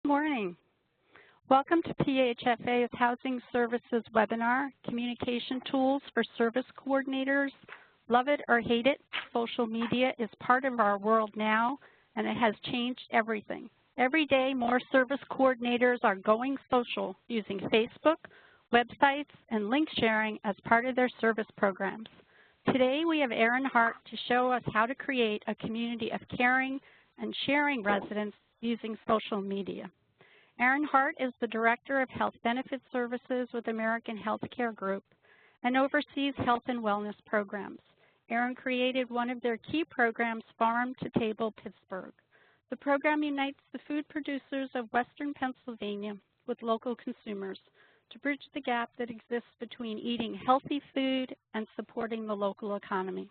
Good morning. Welcome to PHFA's Housing Services webinar, Communication Tools for Service Coordinators. Love it or hate it, social media is part of our world now, and it has changed everything. Every day, more service coordinators are going social using Facebook, websites, and link sharing as part of their service programs. Today, we have Erin Hart to show us how to create a community of caring and sharing residents using social media. Erin Hart is the Director of Health Benefits Services with American Healthcare Group and oversees health and wellness programs. Erin created one of their key programs, Farm to Table Pittsburgh. The program unites the food producers of Western Pennsylvania with local consumers to bridge the gap that exists between eating healthy food and supporting the local economy.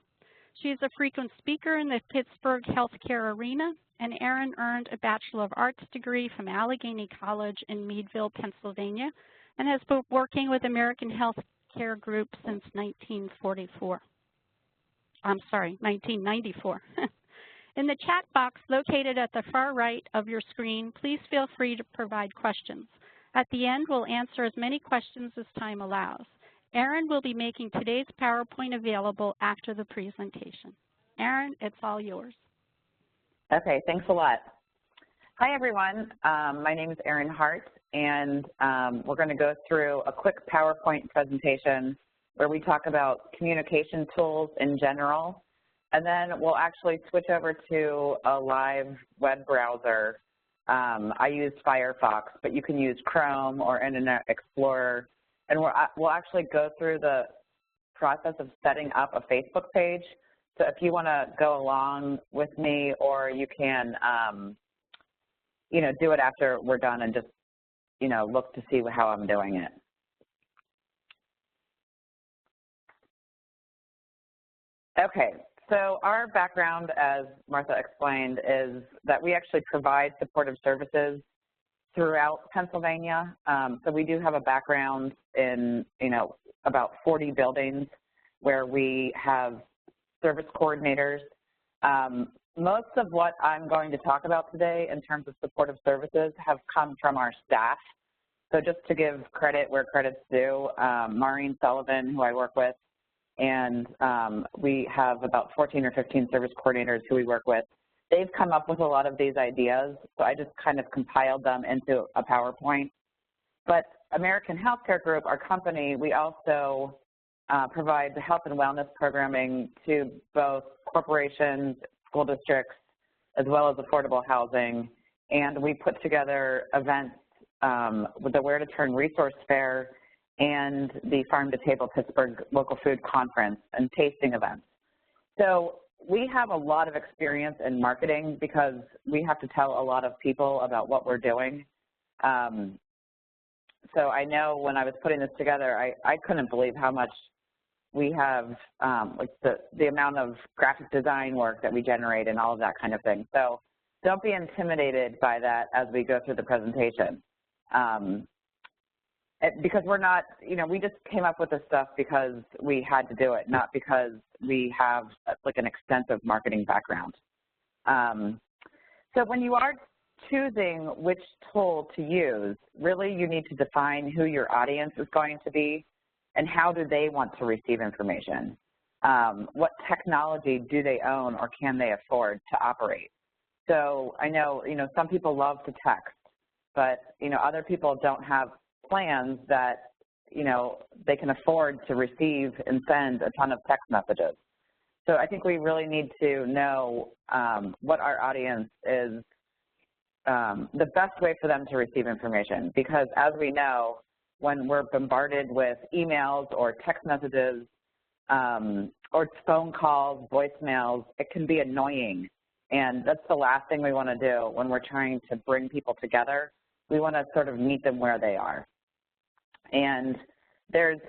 She is a frequent speaker in the Pittsburgh healthcare arena, and Erin earned a Bachelor of Arts degree from Allegheny College in Meadville, Pennsylvania, and has been working with American Healthcare Group since 1994. I'm sorry, 1994. In the chat box located at the far right of your screen, please feel free to provide questions. At the end, we'll answer as many questions as time allows. Erin will be making today's PowerPoint available after the presentation. Erin, it's all yours. Okay, thanks a lot. Hi, everyone. My name is Erin Hart, and we're going to go through a quick PowerPoint presentation where we talk about communication tools in general, and then we'll actually switch over to a live web browser. I use Firefox, but you can use Chrome or Internet Explorer, and we'll actually go through the process of setting up a Facebook page. So if you want to go along with me, or you can, do it after we're done and just, look to see how I'm doing it. Okay, so our background, as Martha explained, is that we actually provide supportive services throughout Pennsylvania. So we do have a background in, about 40 buildings where we have service coordinators. Most of what I'm going to talk about today in terms of supportive services have come from our staff. So just to give credit where credit's due, Maureen Sullivan, who I work with, and we have about 14 or 15 service coordinators who we work with. They've come up with a lot of these ideas, so I just kind of compiled them into a PowerPoint. But American Healthcare Group, our company, we also provide the health and wellness programming to both corporations, school districts, as well as affordable housing. And we put together events with the Where to Turn Resource Fair and the Farm to Table Pittsburgh Local Food Conference and tasting events. So we have a lot of experience in marketing because we have to tell a lot of people about what we're doing. So I know when I was putting this together, I couldn't believe how much we have, like the amount of graphic design work that we generate and all of that kind of thing. So don't be intimidated by that as we go through the presentation. Because we're not, we just came up with this stuff because we had to do it, not because we have like an extensive marketing background. So when you are choosing which tool to use, really you need to define who your audience is going to be and how do they want to receive information. What technology do they own or can they afford to operate? So I know, some people love to text, but, other people don't have plans that, they can afford to receive and send a ton of text messages. So I think we really need to know what our audience is, the best way for them to receive information, because as we know, when we're bombarded with emails or text messages or phone calls, voicemails, it can be annoying. And that's the last thing we want to do when we're trying to bring people together. We want to sort of meet them where they are. And there's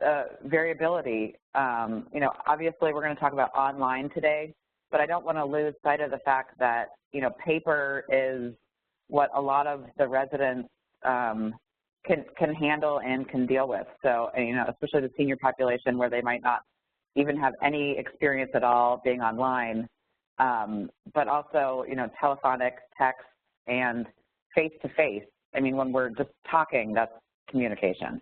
variability. Obviously we're going to talk about online today, but I don't want to lose sight of the fact that, paper is what a lot of the residents can handle and can deal with. So, especially the senior population where they might not even have any experience at all being online, but also, telephonic, text, and face-to-face I mean, when we're just talking, that's communication.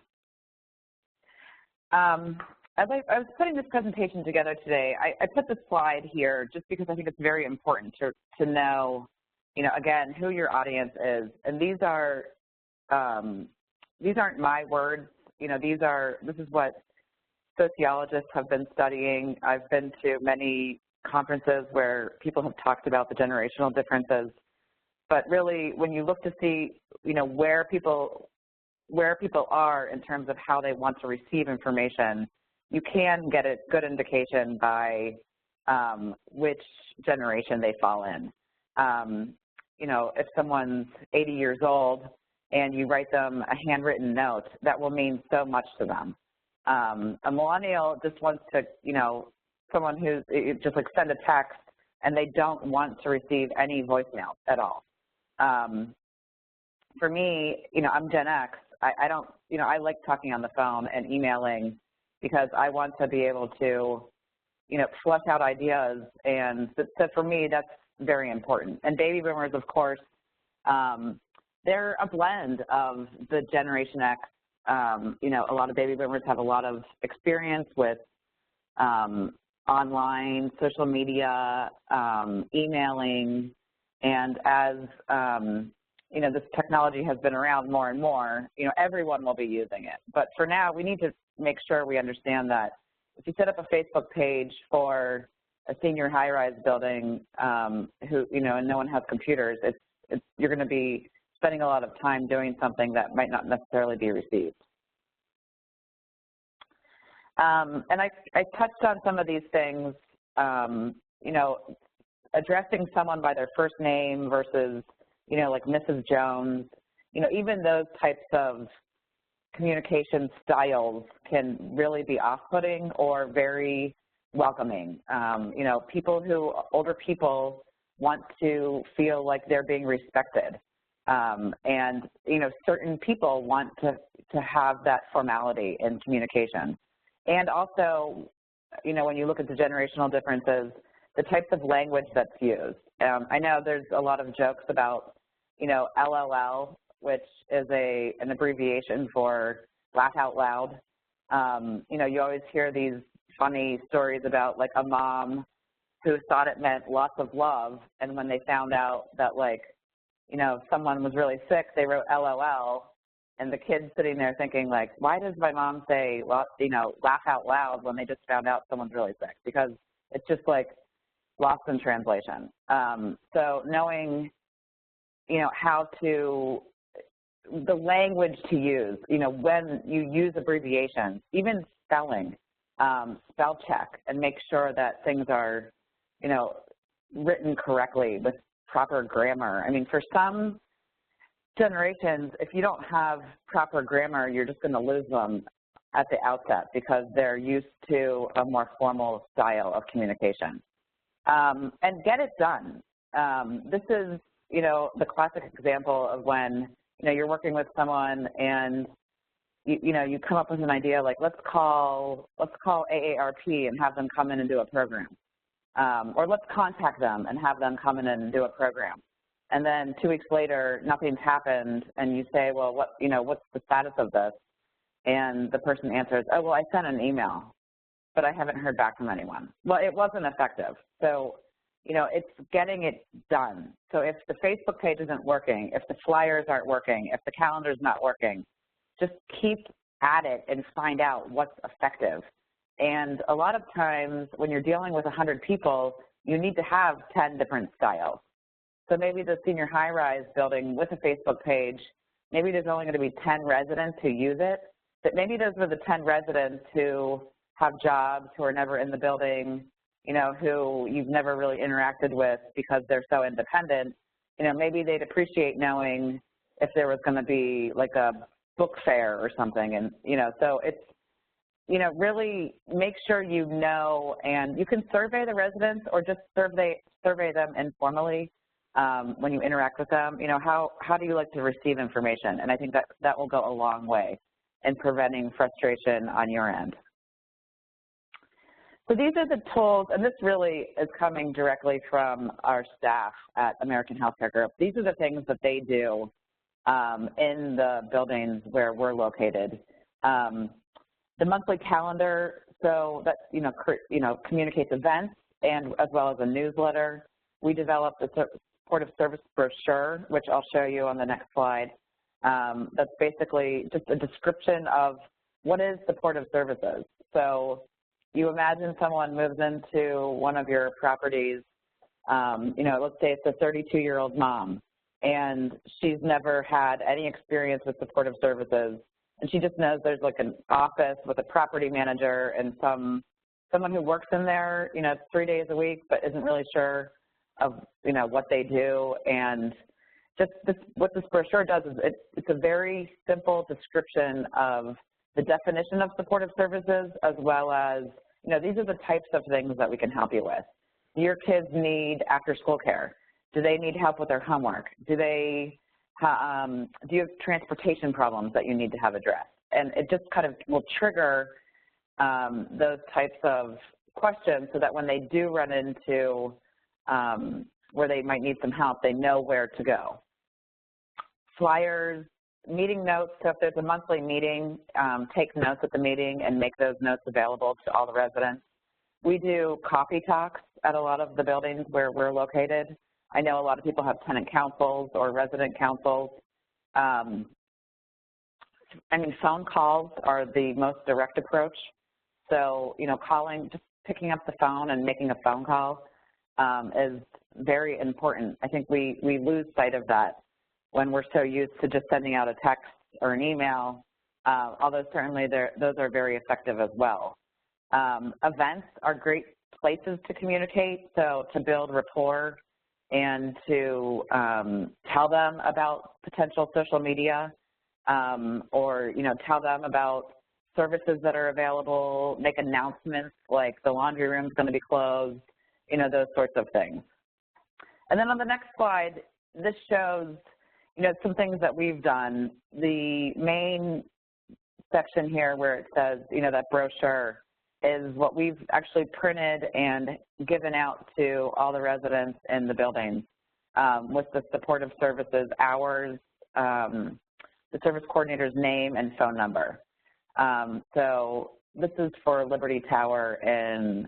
As I was putting this presentation together today, I put this slide here just because I think it's very important to know, again, who your audience is. And these aren't my words. This is what sociologists have been studying. I've been to many conferences where people have talked about the generational differences. But really, when you look to see, where people are in terms of how they want to receive information, you can get a good indication by which generation they fall in. If someone's 80 years old and you write them a handwritten note, that will mean so much to them. A millennial just wants to, someone who's just like send a text and they don't want to receive any voicemail at all. For me, I'm Gen X. I don't, I like talking on the phone and emailing because I want to be able to, flush out ideas. And so for me, that's very important. And baby boomers, of course, they're a blend of the Generation X. A lot of baby boomers have a lot of experience with online, social media, emailing, and as this technology has been around more and more, everyone will be using it. But for now, we need to make sure we understand that if you set up a Facebook page for a senior high-rise building and no one has computers, you're going to be spending a lot of time doing something that might not necessarily be received. And I touched on some of these things, addressing someone by their first name versus, like Mrs. Jones, even those types of communication styles can really be off-putting or very welcoming. Older people want to feel like they're being respected. And, certain people want to have that formality in communication. And also, when you look at the generational differences, the types of language that's used. I know there's a lot of jokes about, LOL, which is an abbreviation for laugh out loud. You always hear these funny stories about, like, a mom who thought it meant lots of love, and when they found out that, like, someone was really sick, they wrote LOL, and the kid's sitting there thinking, like, why does my mom say, laugh out loud when they just found out someone's really sick? Because it's just, like, lost in translation. So knowing, the language to use, when you use abbreviations, even spelling, spell check and make sure that things are, written correctly with proper grammar. I mean, for some generations, if you don't have proper grammar, you're just going to lose them at the outset because they're used to a more formal style of communication. And get it done. This is, the classic example of when, you're working with someone and, you come up with an idea like, let's call AARP and have them come in and do a program. Or let's contact them and have them come in and do a program. And then 2 weeks later, nothing's happened, and you say, well, what's the status of this? And the person answers, oh, well, I sent an email, but I haven't heard back from anyone. Well, it wasn't effective. So, it's getting it done. So if the Facebook page isn't working, if the flyers aren't working, if the calendar's not working, just keep at it and find out what's effective. And a lot of times when you're dealing with 100 people, you need to have 10 different styles. So maybe the senior high-rise building with a Facebook page, maybe there's only going to be 10 residents who use it, but maybe those are the 10 residents who have jobs, who are never in the building, who you've never really interacted with because they're so independent. Maybe they'd appreciate knowing if there was going to be like a book fair or something. And, so it's, really make sure and you can survey the residents or just survey them informally when you interact with them. How do you like to receive information? And I think that will go a long way in preventing frustration on your end. So these are the tools, and this really is coming directly from our staff at American Healthcare Group. These are the things that they do in the buildings where we're located. The monthly calendar, so that, communicates events and as well as a newsletter. We developed a supportive service brochure, which I'll show you on the next slide. That's basically just a description of what is supportive services. So you imagine someone moves into one of your properties, let's say it's a 32-year-old mom, and she's never had any experience with supportive services, and she just knows there's like an office with a property manager and someone who works in there, 3 days a week, but isn't really sure of, what they do. And just what this brochure does is it's a very simple description of the definition of supportive services, as well as, these are the types of things that we can help you with. Do your kids need after-school care? Do they need help with their homework? Do you have transportation problems that you need to have addressed? And it just kind of will trigger those types of questions so that when they do run into where they might need some help, they know where to go. Flyers, meeting notes, so if there's a monthly meeting, take notes at the meeting and make those notes available to all the residents. We do coffee talks at a lot of the buildings where we're located. I know a lot of people have tenant councils or resident councils. Phone calls are the most direct approach. So, calling, just picking up the phone and making a phone call is very important. I think we lose sight of that when we're so used to just sending out a text or an email, although certainly those are very effective as well. Events are great places to communicate, so to build rapport and to tell them about potential social media or, tell them about services that are available, make announcements like the laundry room is going to be closed, those sorts of things. And then on the next slide, this shows, some things that we've done. The main section here where it says, that brochure is what we've actually printed and given out to all the residents in the building with the supportive services hours, the service coordinator's name and phone number. So this is for Liberty Tower in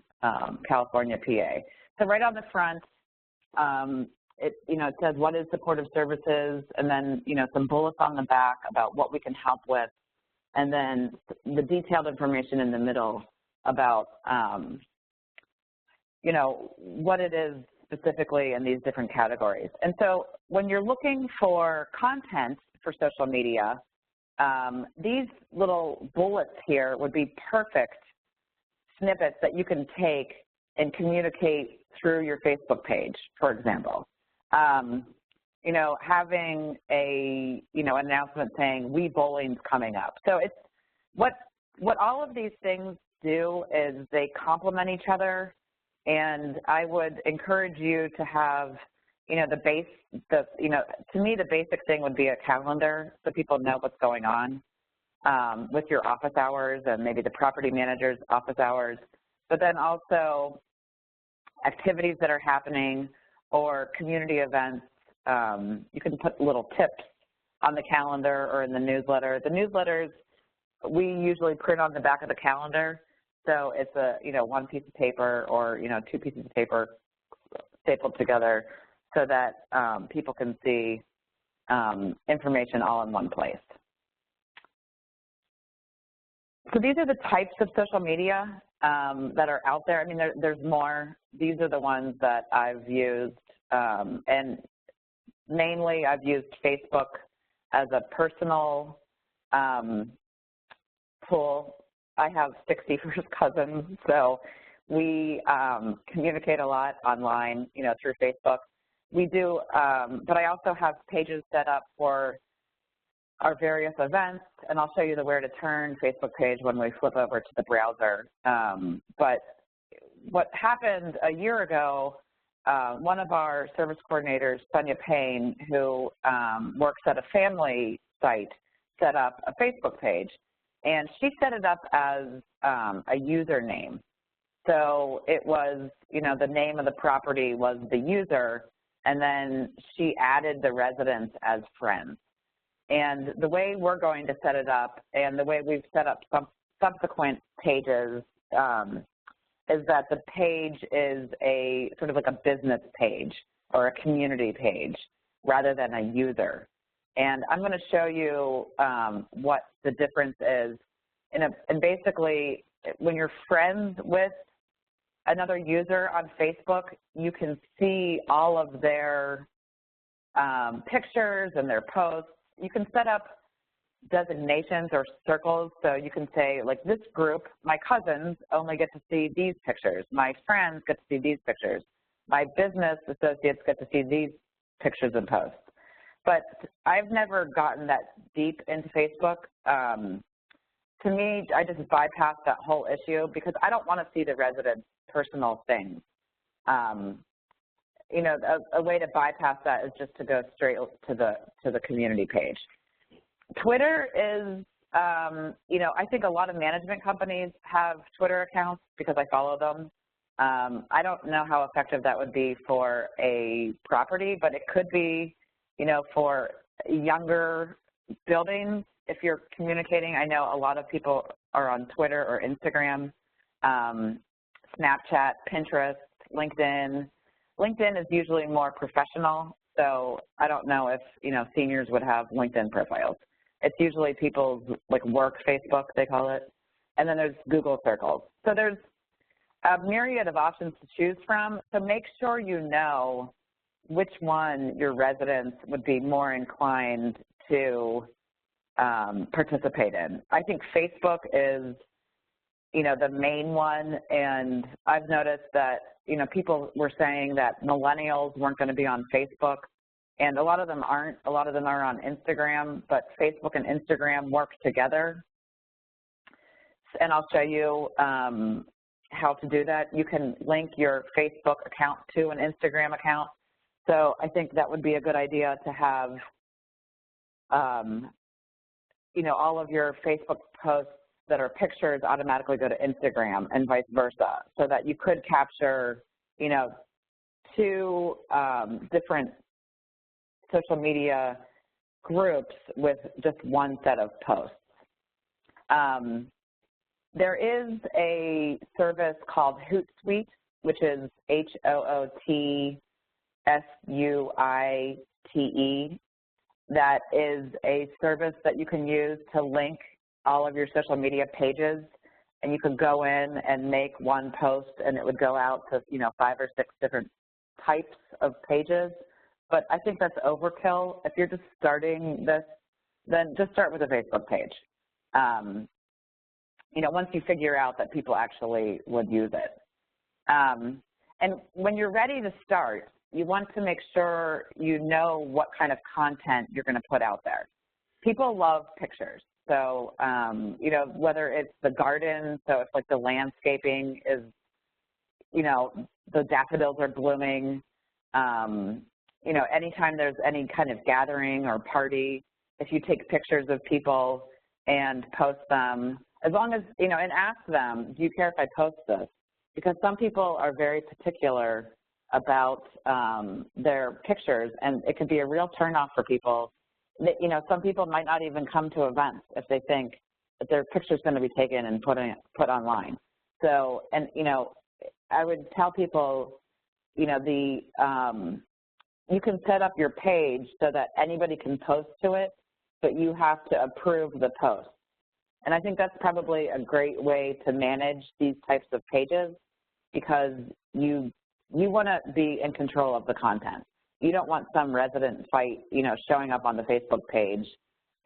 California, PA. So right on the front, it says what is supportive services, and then, some bullets on the back about what we can help with, and then the detailed information in the middle about, what it is specifically in these different categories. And so when you're looking for content for social media, these little bullets here would be perfect snippets that you can take and communicate through your Facebook page, for example. Having a, announcement saying, "We bowling's coming up." So it's, what all of these things do is they complement each other, and I would encourage you to have, to me the basic thing would be a calendar so people know what's going on with your office hours and maybe the property manager's office hours, but then also activities that are happening or community events. You can put little tips on the calendar or in the newsletter. The newsletters we usually print on the back of the calendar, so it's a one piece of paper or two pieces of paper stapled together so that people can see information all in one place. So these are the types of social media that are out there. There's more. These are the ones that I've used, and mainly I've used Facebook as a personal tool. I have 60 first cousins, so we communicate a lot online, through Facebook. We do, but I also have pages set up for our various events, and I'll show you the Where to Turn Facebook page when we flip over to the browser. But what happened a year ago, one of our service coordinators, Sonia Payne, who works at a family site, set up a Facebook page. And she set it up as a username. So it was, the name of the property was the user, and then she added the residents as friends. And the way we're going to set it up and the way we've set up some subsequent pages is that the page is a sort of like a business page or a community page rather than a user. And I'm going to show you what the difference is. And basically, when you're friends with another user on Facebook, you can see all of their pictures and their posts. You can set up designations or circles, so you can say, like, this group, my cousins only get to see these pictures. My friends get to see these pictures. My business associates get to see these pictures and posts. But I've never gotten that deep into Facebook. To me, I just bypass that whole issue because I don't want to see the residents' personal things. You know, a way to bypass that is just to go straight to the community page. Twitter is, you know, I think a lot of management companies have Twitter accounts because I follow them. I don't know how effective that would be for a property, but it could be, you know, for younger buildings. If you're communicating, I know a lot of people are on Twitter or Instagram, Snapchat, Pinterest, LinkedIn. LinkedIn is usually more professional, so I don't know if, you know, seniors would have LinkedIn profiles. It's usually people's, like, work Facebook, they call it, and then there's Google Circles. So there's a myriad of options to choose from, so make sure you know which one your residents would be more inclined to participate in. I think Facebook is, you know, the main one, and I've noticed that, you know, people were saying that millennials weren't going to be on Facebook, and a lot of them aren't. A lot of them are on Instagram, but Facebook and Instagram work together, and I'll show you how to do that. You can link your Facebook account to an Instagram account, so I think that would be a good idea to have, you know, all of your Facebook posts that are pictures automatically go to Instagram and vice versa, so that you could capture, you know, two different social media groups with just one set of posts. There is a service called HootSuite, which is HOOTSUITE, that is a service that you can use to link all of your social media pages, and you could go in and make one post and it would go out to, you know, 5 or 6 different types of pages. But I think that's overkill. If you're just starting this, then just start with a Facebook page. You know, once you figure out that people actually would use it. And when you're ready to start, you want to make sure you know what kind of content you're going to put out there. People love pictures. So, you know, whether it's the garden, so if like the landscaping is, you know, the daffodils are blooming, you know, anytime there's any kind of gathering or party, if you take pictures of people and post them, as long as, you know, and ask them, do you care if I post this? Because some people are very particular about their pictures, and it could be a real turnoff for people. You know, some people might not even come to events if they think that their picture's going to be taken and put online. So, and, you know, I would tell people, you know, you can set up your page so that anybody can post to it, but you have to approve the post. And I think that's probably a great way to manage these types of pages, because you want to be in control of the content. You don't want some resident fight, you know, showing up on the Facebook page,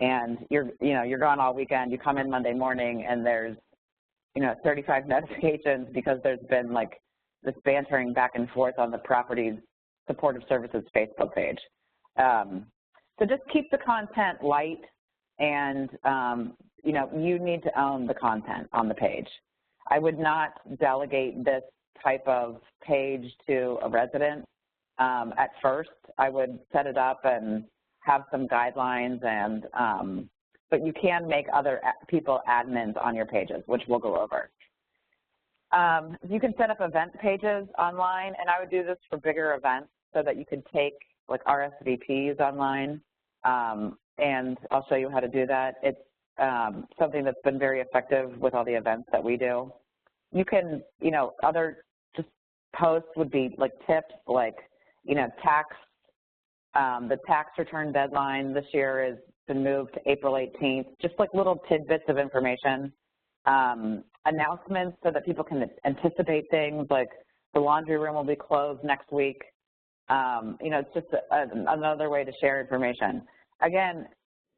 and you're gone all weekend. You come in Monday morning and there's, you know, 35 notifications because there's been like this bantering back and forth on the property's supportive services Facebook page. So just keep the content light, and you know, you need to own the content on the page. I would not delegate this type of page to a resident. At first, I would set it up and have some guidelines, and but you can make other people admins on your pages, which we'll go over. You can set up event pages online, and I would do this for bigger events so that you could take like RSVPs online. and I'll show you how to do that. It's something that's been very effective with all the events that we do. You can, other just posts would be like tips, like, tax, the tax return deadline this year has been moved to April 18th, just like little tidbits of information. Announcements so that people can anticipate things, like the laundry room will be closed next week. It's just another way to share information. Again,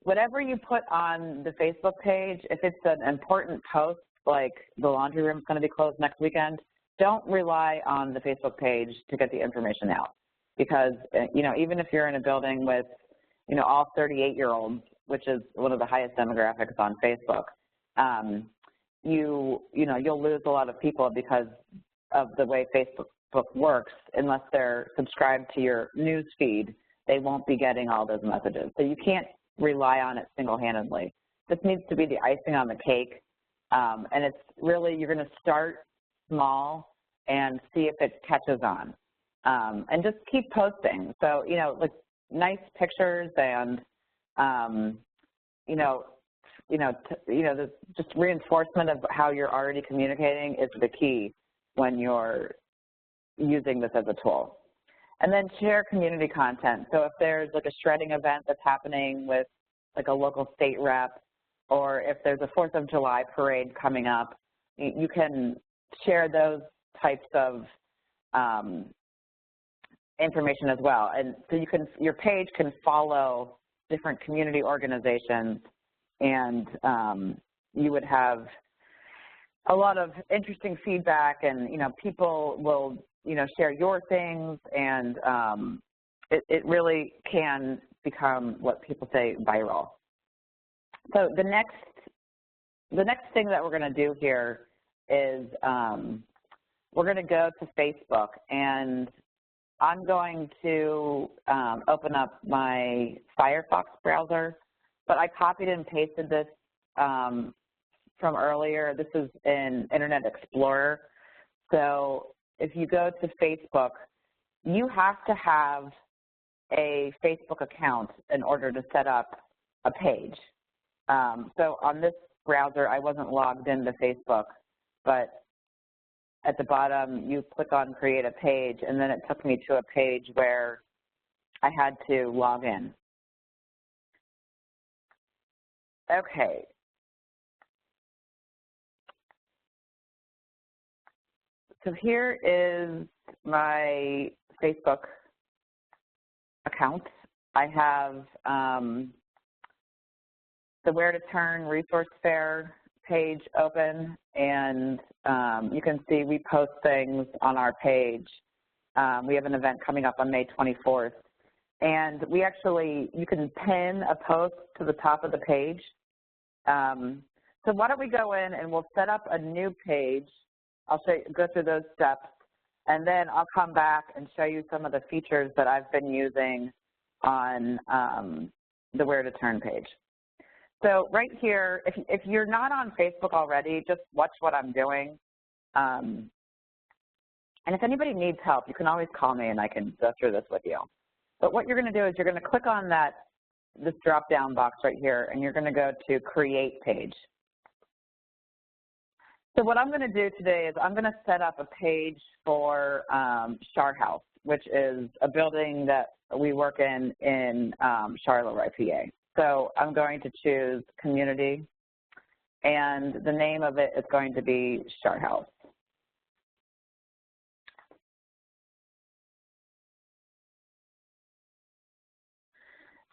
whatever you put on the Facebook page, if it's an important post, like the laundry room is going to be closed next weekend, don't rely on the Facebook page to get the information out. Because, even if you're in a building with, all 38-year-olds, which is one of the highest demographics on Facebook, you'll lose a lot of people because of the way Facebook works. Unless they're subscribed to your news feed, they won't be getting all those messages. So you can't rely on it single-handedly. This needs to be the icing on the cake, and it's really, you're going to start small and see if it catches on, and just keep posting. So, like nice pictures and, just reinforcement of how you're already communicating is the key when you're using this as a tool. And then share community content. So if there's like a shredding event that's happening with like a local state rep, or if there's a 4th of July parade coming up, you can share those types of information as well. And so your page can follow different community organizations, and you would have a lot of interesting feedback, and people will share your things, and it really can become what people say viral. So the next thing that we're going to do here is we're going to go to Facebook, and I'm going to open up my Firefox browser, but I copied and pasted this from earlier. This is in Internet Explorer. So if you go to Facebook, you have to have a Facebook account in order to set up a page. So on this browser, I wasn't logged into Facebook, but at the bottom, you click on Create a Page, and then it took me to a page where I had to log in. Okay. So here is my Facebook account. I have the Where to Turn Resource Fair page open, and you can see we post things on our page. We have an event coming up on May 24th, and you can pin a post to the top of the page. So why don't we go in and we'll set up a new page. I'll go through those steps, and then I'll come back and show you some of the features that I've been using on the Where to Turn page. So right here, if you're not on Facebook already, just watch what I'm doing. And if anybody needs help, you can always call me and I can go through this with you. But what you're going to do is you're going to click on this drop-down box right here, and you're going to go to Create Page. So what I'm going to do today is I'm going to set up a page for Shar House, which is a building that we work in Charleroi, PA. So I'm going to choose Community, and the name of it is going to be Shar House.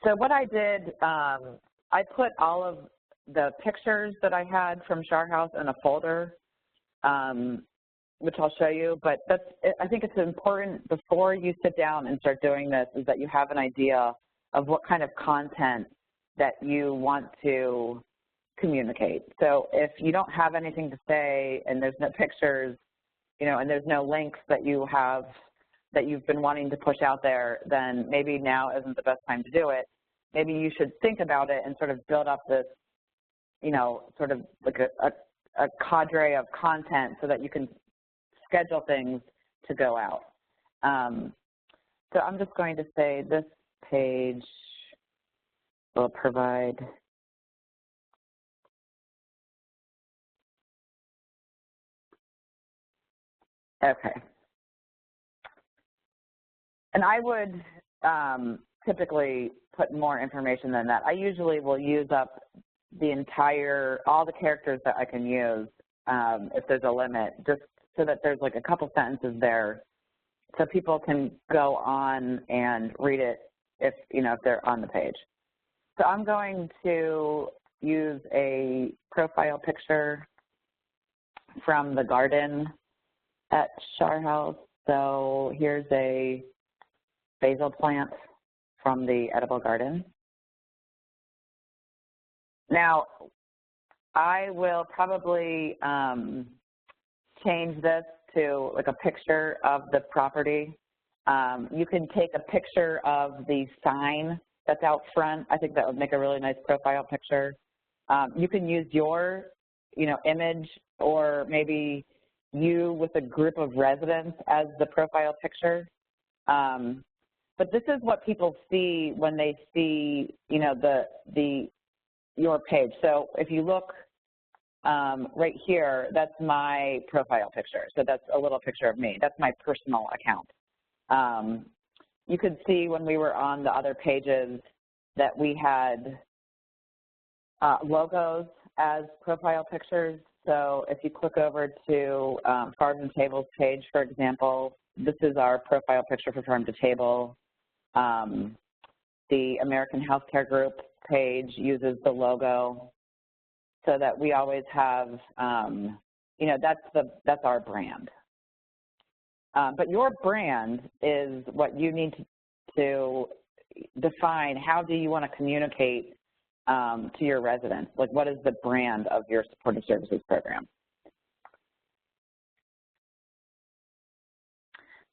So what I did, I put all of the pictures that I had from Shar House in a folder, which I'll show you, but I think it's important before you sit down and start doing this is that you have an idea of what kind of content that you want to communicate. So if you don't have anything to say and there's no pictures, and there's no links that you've been wanting to push out there, then maybe now isn't the best time to do it. Maybe you should think about it and sort of build up this, sort of like a cadre of content so that you can schedule things to go out. So I'm just going to say this page will provide okay. And I would typically put more information than that. I usually will use up all the characters that I can use if there's a limit, just so that there's like a couple sentences there so people can go on and read it if they're on the page. So I'm going to use a profile picture from the garden at Shar House. So here's a basil plant from the edible garden. Now, I will probably change this to like a picture of the property. You can take a picture of the sign that's out front. I think that would make a really nice profile picture. You can use your, image, or maybe you with a group of residents as the profile picture. But this is what people see when they see, your page. So if you look right here, that's my profile picture. So that's a little picture of me. That's my personal account. You could see when we were on the other pages that we had logos as profile pictures. So if you click over to Farms and Tables page, for example, this is our profile picture for Farm to Table. The American Healthcare Group page uses the logo so that we always have, that's our brand. But your brand is what you need to define. How do you want to communicate to your residents? Like, what is the brand of your supportive services program?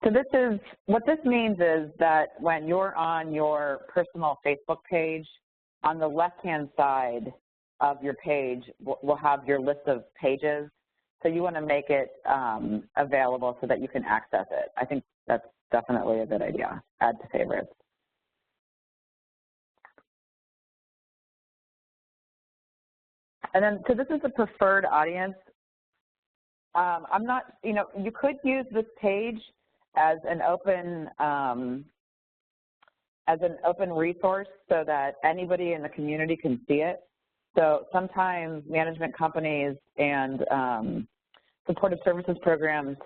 So what this means is that when you're on your personal Facebook page, on the left-hand side of your page, we'll have your list of pages. So you want to make it available so that you can access it. I think that's definitely a good idea. Add to favorites. And then, so this is the preferred audience. I'm not, you could use this page as an open resource so that anybody in the community can see it. So sometimes management companies and supportive services programs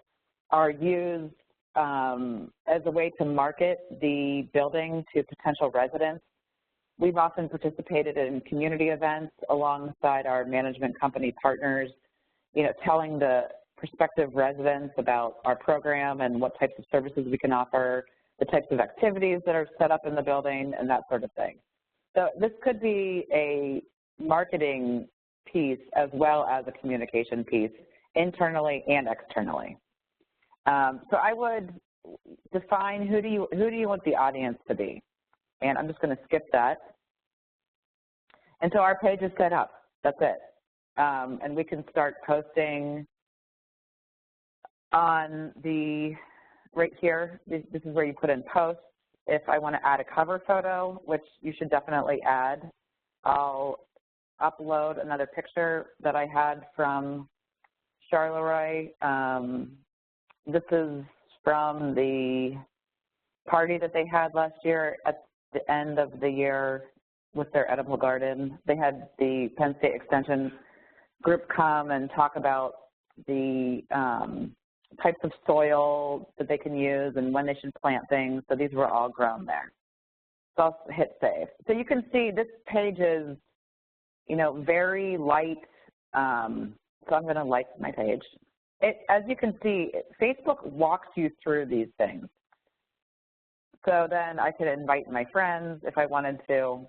are used as a way to market the building to potential residents. We've often participated in community events alongside our management company partners, telling the prospective residents about our program and what types of services we can offer, the types of activities that are set up in the building, and that sort of thing. So this could be a marketing piece as well as a communication piece, internally and externally. So I would define who do you want the audience to be, and I'm just going to skip that. And so our page is set up. That's it, and we can start posting on the right here. This is where you put in posts. If I want to add a cover photo, which you should definitely add, I'll upload another picture that I had from Charleroi. This is from the party that they had last year at the end of the year with their edible garden. They had the Penn State Extension group come and talk about the types of soil that they can use and when they should plant things. So these were all grown there. So I'll hit save. So you can see this page is, very light. So I'm going to like my page. As you can see, Facebook walks you through these things. So then I could invite my friends if I wanted to,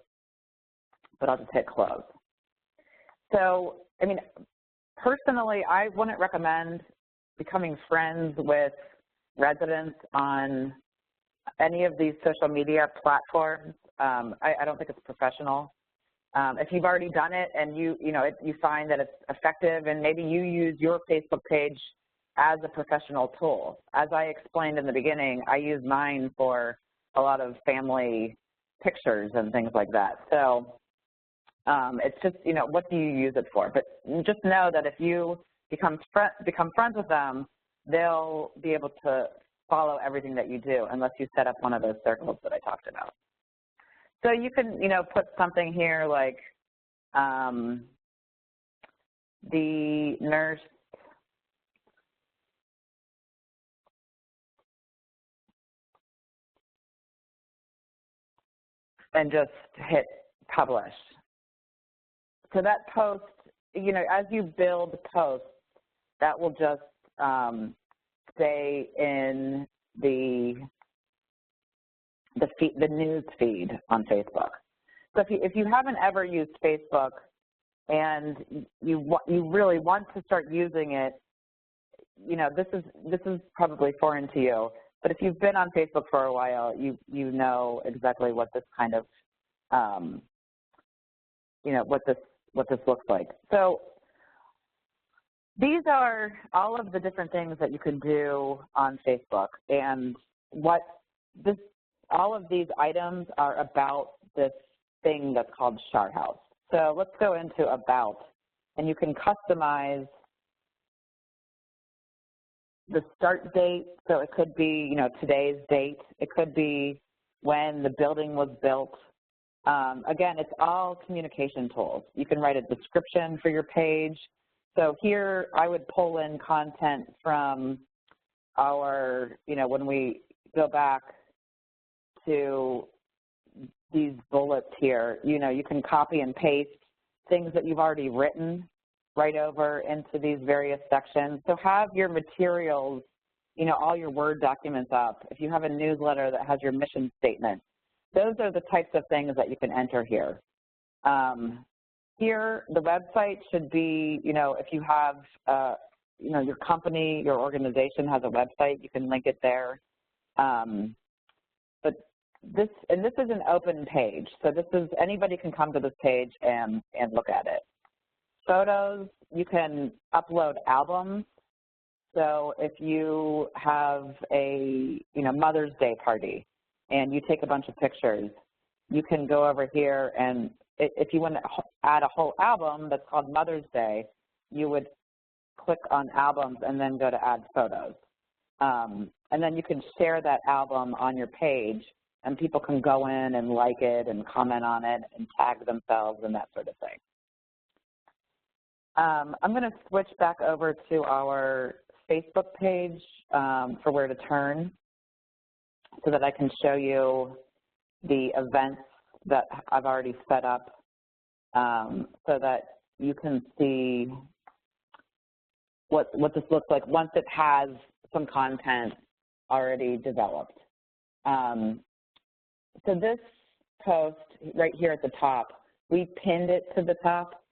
but I'll just hit close. So, personally, I wouldn't recommend becoming friends with residents on any of these social media platforms. I don't think it's professional. If you've already done it and you find that it's effective, and maybe you use your Facebook page as a professional tool. As I explained in the beginning, I use mine for a lot of family pictures and things like that. So it's just, you know, what do you use it for? But just know that if you become friends with them, they'll be able to follow everything that you do unless you set up one of those circles that I talked about. So you can, you know, put something here like the nurse and just hit publish. So that post, you know, as you build posts, that will just stay in the news feed on Facebook. So if you haven't ever used Facebook and you really want to start using it, you know, this is probably foreign to you. But if you've been on Facebook for a while, you know exactly what this kind of, you know, what this looks like. So these are all of the different things that you can do on Facebook, and all of these items are about this thing that's called Shard House. So let's go into About, and you can customize the start date. So it could be, you know, today's date. It could be when the building was built. Again, it's all communication tools. You can write a description for your page. So here I would pull in content from our, you know, when we go back to these bullets here, you know, you can copy and paste things that you've already written right over into these various sections. So have your materials, you know, all your Word documents up. If you have a newsletter that has your mission statement, those are the types of things that you can enter here. Here, the website should be, you know, if you have, you know, your company, your organization has a website, you can link it there. But this is an open page. So this is, anybody can come to this page and look at it. Photos, you can upload albums. So if you have a, you know, Mother's Day party and you take a bunch of pictures, you can go over here, and if you want to add a whole album that's called Mother's Day, you would click on albums and then go to add photos. And then you can share that album on your page, and people can go in and like it and comment on it and tag themselves and that sort of thing. I'm going to switch back over to our Facebook page for where to turn so that I can show you the events that I've already set up so that you can see what this looks like once it has some content already developed. So this post right here at the top, we pinned it to the top.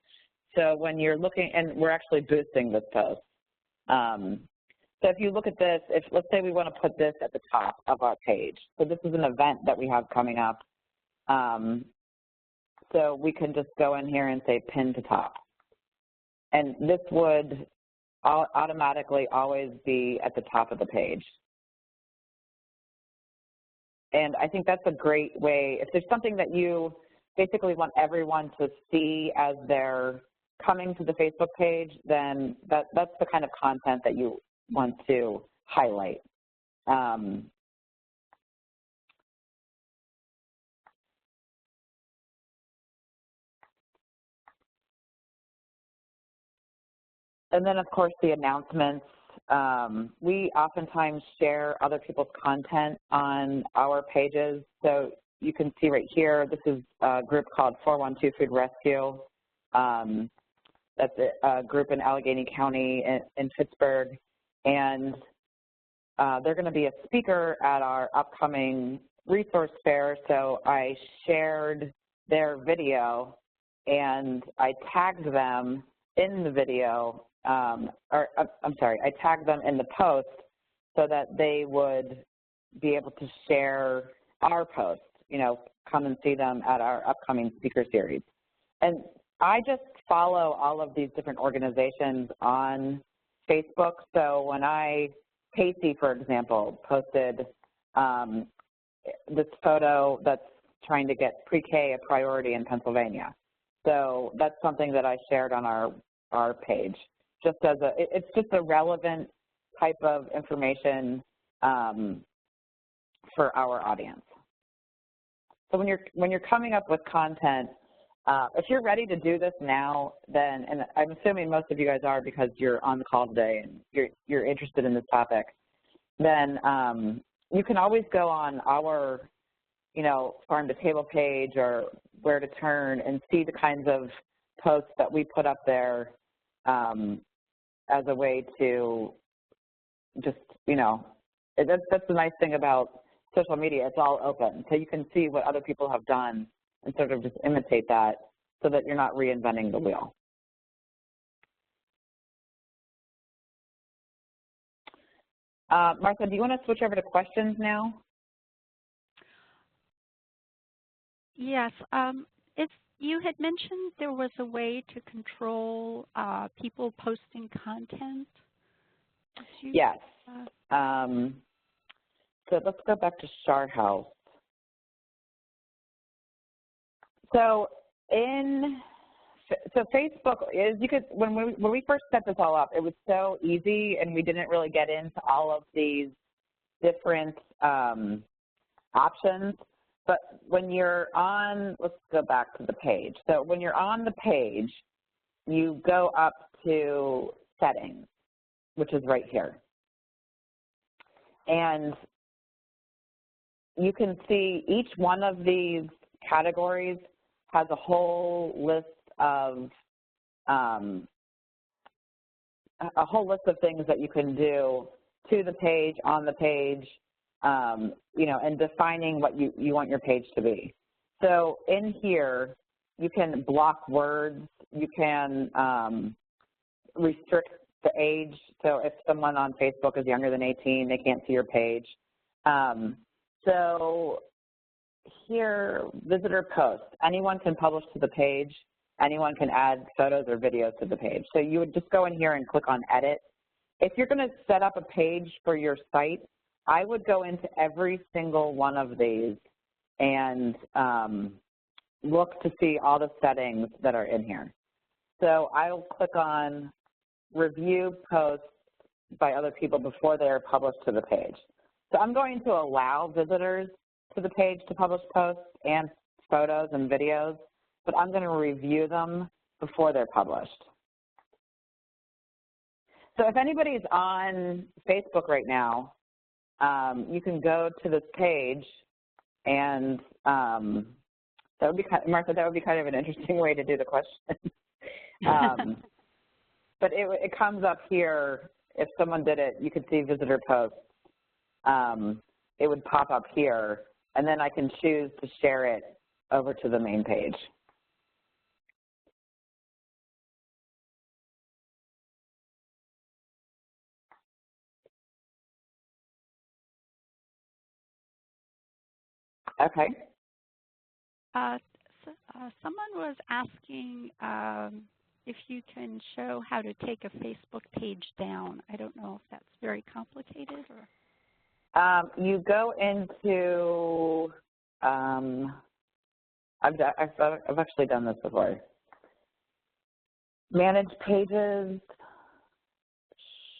So when you're looking, and we're actually boosting this post. So if you look at this, let's say we want to put this at the top of our page. So this is an event that we have coming up. So we can just go in here and say pin to top. And this would automatically always be at the top of the page. And I think that's a great way. If there's something that you basically want everyone to see as they're coming to the Facebook page, then that's the kind of content that you want to highlight. And then, of course, the announcements. We oftentimes share other people's content on our pages. So you can see right here, this is a group called 412 Food Rescue. That's a group in Allegheny County in Pittsburgh. And they're going to be a speaker at our upcoming resource fair. So I shared their video and I tagged them in the video. I'm sorry, I tagged them in the post so that they would be able to share our post, you know, come and see them at our upcoming speaker series. And I just follow all of these different organizations on Facebook. So when Casey, for example, posted this photo that's trying to get pre-K a priority in Pennsylvania. So that's something that I shared on our page. Just as it's just a relevant type of information for our audience. So when you're coming up with content, if you're ready to do this now, then, and I'm assuming most of you guys are because you're on the call today and you're interested in this topic, then you can always go on our, farm to table page or where to turn and see the kinds of posts that we put up there as a way to just, that's the nice thing about social media. It's all open. So you can see what other people have done and sort of just imitate that so that you're not reinventing the wheel. Martha, do you want to switch over to questions now? Yes. You had mentioned there was a way to control people posting content. Yes. So let's go back to Shar House. So Facebook is, when we first set this all up, it was so easy and we didn't really get into all of these different options. But when you're on, let's go back to the page. So when you're on the page, you go up to settings, which is right here. And you can see each one of these categories has a whole list of things that you can do to the page, on the page, and defining what you want your page to be. So in here, you can block words, you can restrict the age. So if someone on Facebook is younger than 18, they can't see your page. So here, visitor post. Anyone can publish to the page. Anyone can add photos or videos to the page. So you would just go in here and click on edit. If you're going to set up a page for your site, I would go into every single one of these and look to see all the settings that are in here. So I'll click on review posts by other people before they are published to the page. So I'm going to allow visitors to the page to publish posts and photos and videos, but I'm going to review them before they're published. So if anybody's on Facebook right now, you can go to this page, and that would be Martha, that would be kind of an interesting way to do the question. But it comes up here. If someone did it, you could see visitor posts. It would pop up here, and then I can choose to share it over to the main page. Okay. Someone was asking if you can show how to take a Facebook page down. I don't know if that's very complicated or. You go into, I've actually done this before. Manage pages,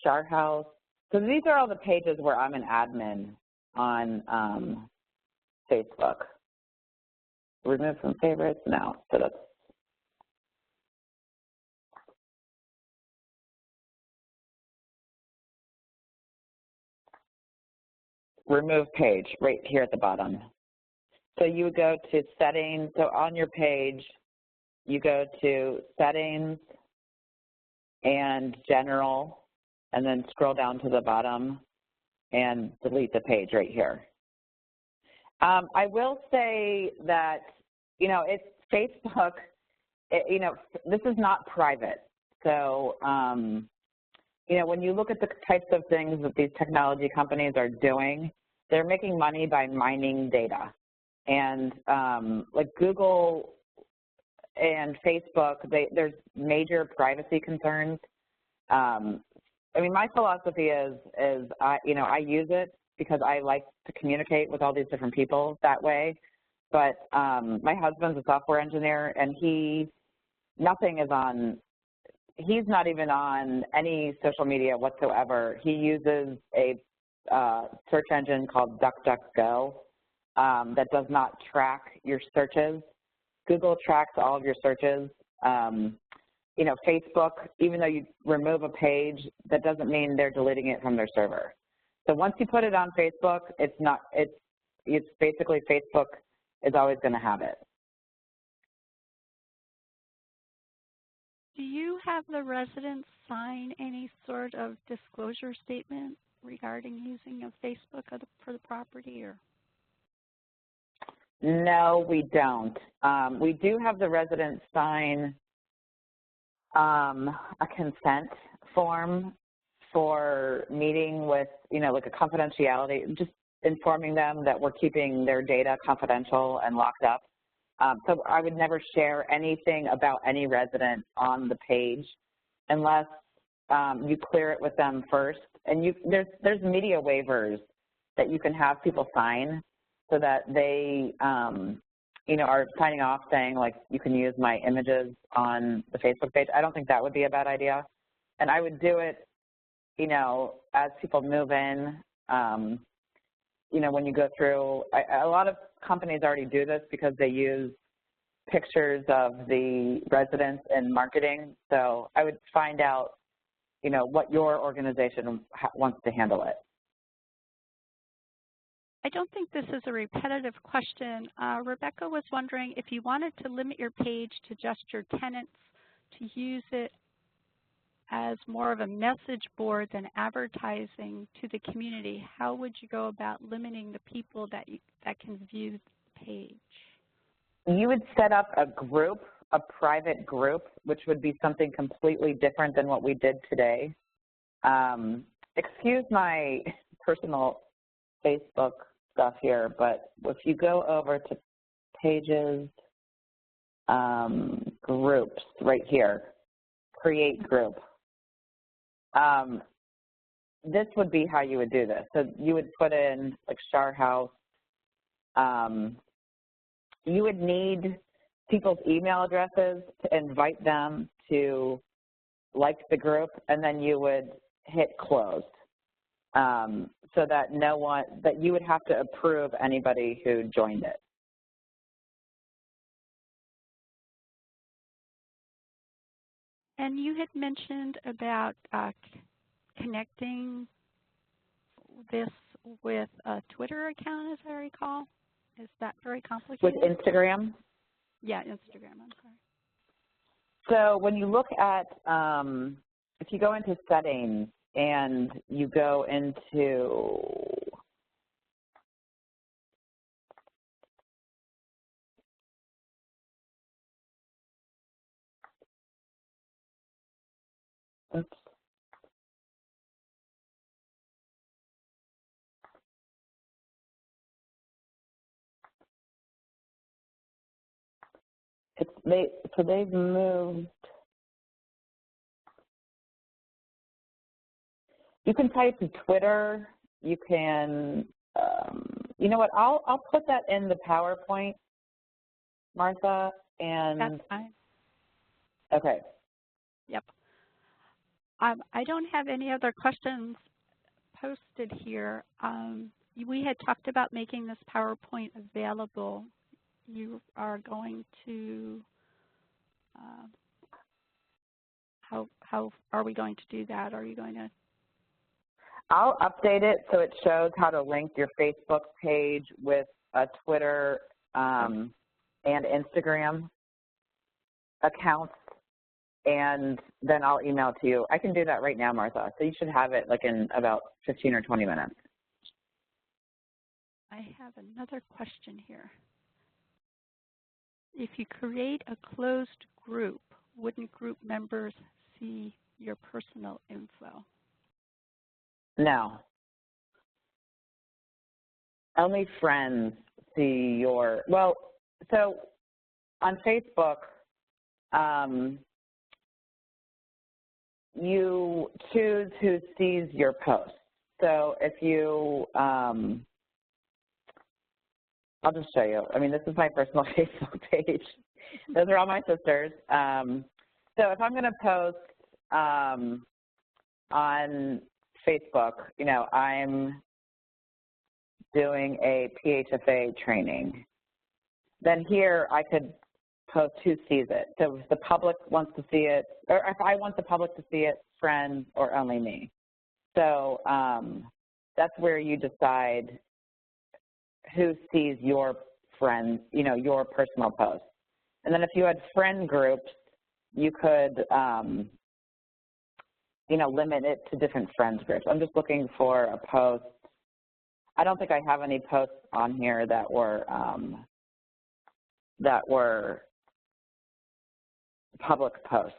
Shar House. So these are all the pages where I'm an admin on Facebook. Remove from favorites? No. So that's remove page right here at the bottom. So you would go to settings. So on your page, you go to settings and general, and then scroll down to the bottom and delete the page right here. I will say that, it's Facebook, this is not private. So, when you look at the types of things that these technology companies are doing, they're making money by mining data. And like Google and Facebook, there's major privacy concerns. My philosophy is I use it because I like to communicate with all these different people that way. but my husband's a software engineer, and nothing is on, he's not even on any social media whatsoever. He uses a search engine called DuckDuckGo that does not track your searches. Google tracks all of your searches. You know, Facebook, even though you remove a page, that doesn't mean they're deleting it from their server. So once you put it on Facebook, it's basically Facebook is always going to have it. Do you have the residents sign any sort of disclosure statement regarding using of Facebook for the property, or? No, we don't. We do have the residents sign a consent form for meeting with, you know, like a confidentiality, just informing them that we're keeping their data confidential and locked up. So I would never share anything about any resident on the page unless you clear it with them first. And there's media waivers that you can have people sign so that they, you know, are signing off saying, like, you can use my images on the Facebook page. I don't think that would be a bad idea. And I would do it, you know, as people move in, you know, when you go through, a lot of companies already do this because they use pictures of the residents in marketing. So I would find out, you know, what your organization wants to handle it. I don't think this is a repetitive question. Rebecca was wondering if you wanted to limit your page to just your tenants, to use it as more of a message board than advertising to the community, how would you go about limiting the people that can view the page? You would set up a group, a private group, which would be something completely different than what we did today. Excuse my personal Facebook stuff here, but if you go over to pages, groups right here, create group. This would be how you would do this. So you would put in like Shar House. You would need people's email addresses to invite them to like the group, and then you would hit close. So that that you would have to approve anybody who joined it. And you had mentioned about connecting this with a Twitter account, as I recall. Is that very complicated? With Instagram? Yeah, Instagram, I'm sorry. So when you look at, if you go into settings and you go into, oops. So they've moved. You can type to Twitter. You can, you know what? I'll put that in the PowerPoint, Martha. And that's fine. Okay. Yep. I don't have any other questions posted here. We had talked about making this PowerPoint available. You are going to, how are we going to do that? Are you going to? I'll update it so it shows how to link your Facebook page with a Twitter and Instagram accounts, and then I'll email it to you. I can do that right now, Martha. So you should have it like in about 15 or 20 minutes. I have another question here. If you create a closed group, wouldn't group members see your personal info? No. Only friends see your, well, so on Facebook, you choose who sees your post. So if you, I'll just show you. I mean, this is my personal Facebook page. Those are all my sisters. So if I'm going to post on Facebook, you know, I'm doing a PHFA training. Then here I could post who sees it. So if the public wants to see it, or if I want the public to see it, friends or only me. So that's where you decide who sees your friends, you know, your personal post. And then if you had friend groups, you could, you know, limit it to different friends groups. I'm just looking for a post. I don't think I have any posts on here that were public posts.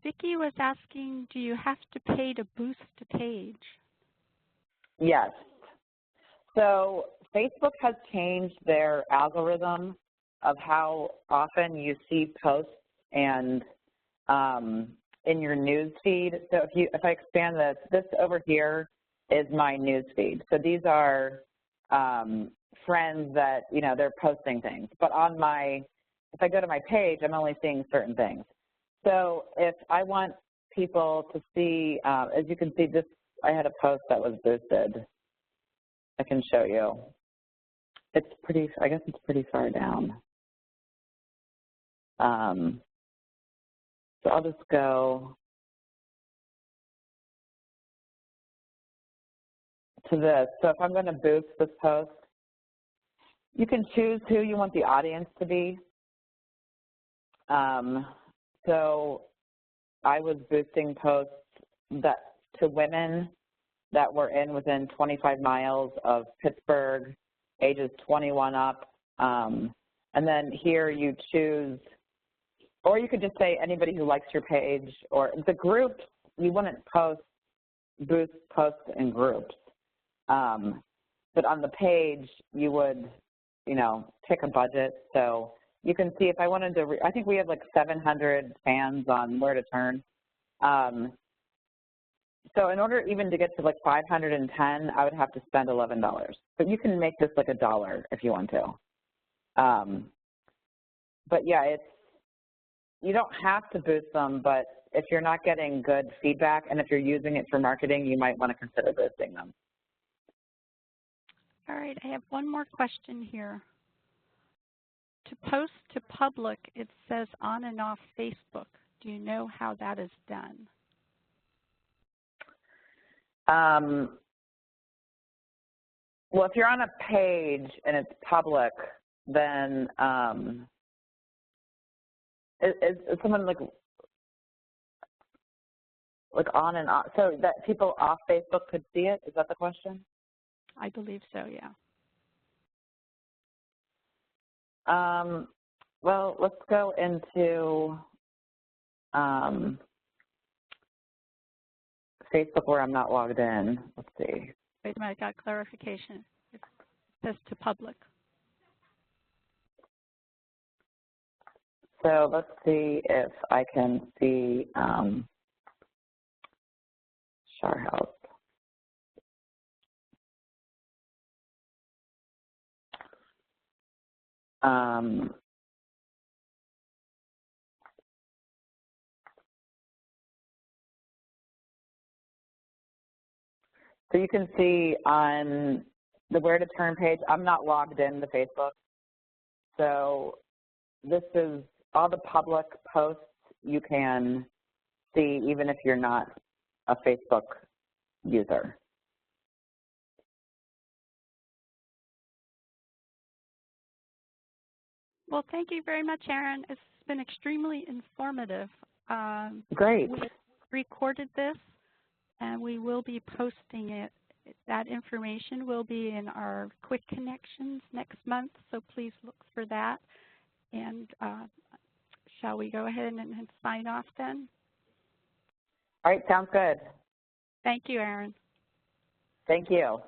Vicki was asking, do you have to pay to boost a page? Yes. So Facebook has changed their algorithm of how often you see posts and in your news feed. So if I expand this over here is my news feed. So these are friends that, you know, they're posting things. But on if I go to my page, I'm only seeing certain things. So if I want people to see, as you can see, I had a post that was boosted. I can show you. It's pretty, I guess it's pretty far down. So I'll just go to this. So if I'm going to boost this post, you can choose who you want the audience to be. So I was boosting posts to women that were within 25 miles of Pittsburgh, ages 21 up. And then here you choose, or you could just say anybody who likes your page, or the groups, you wouldn't boost posts in groups. But on the page, you would, you know, pick a budget. So you can see if I wanted to, I think we have like 700 fans on Where to Turn. So in order even to get to like 510, I would have to spend $11. But you can make this like $1 if you want to. But yeah, you don't have to boost them, but if you're not getting good feedback and if you're using it for marketing, you might want to consider boosting them. All right, I have one more question here. To post to public, it says on and off Facebook. Do you know how that is done? Well, if you're on a page and it's public, then is someone like on and off, so that people off Facebook could see it? Is that the question? I believe so, yeah. Well, let's go into Facebook where I'm not logged in. Let's see. Wait a minute, I got clarification. It says to public. So let's see if I can see Shar House. So you can see on the Where to Turn page, I'm not logged in to Facebook. So this is all the public posts you can see even if you're not a Facebook user. Well, thank you very much, Erin. It's been extremely informative. Great. We recorded this, and we will be posting it. That information will be in our Quick Connections next month, so please look for that. And shall we go ahead and sign off then? All right, sounds good. Thank you, Erin. Thank you.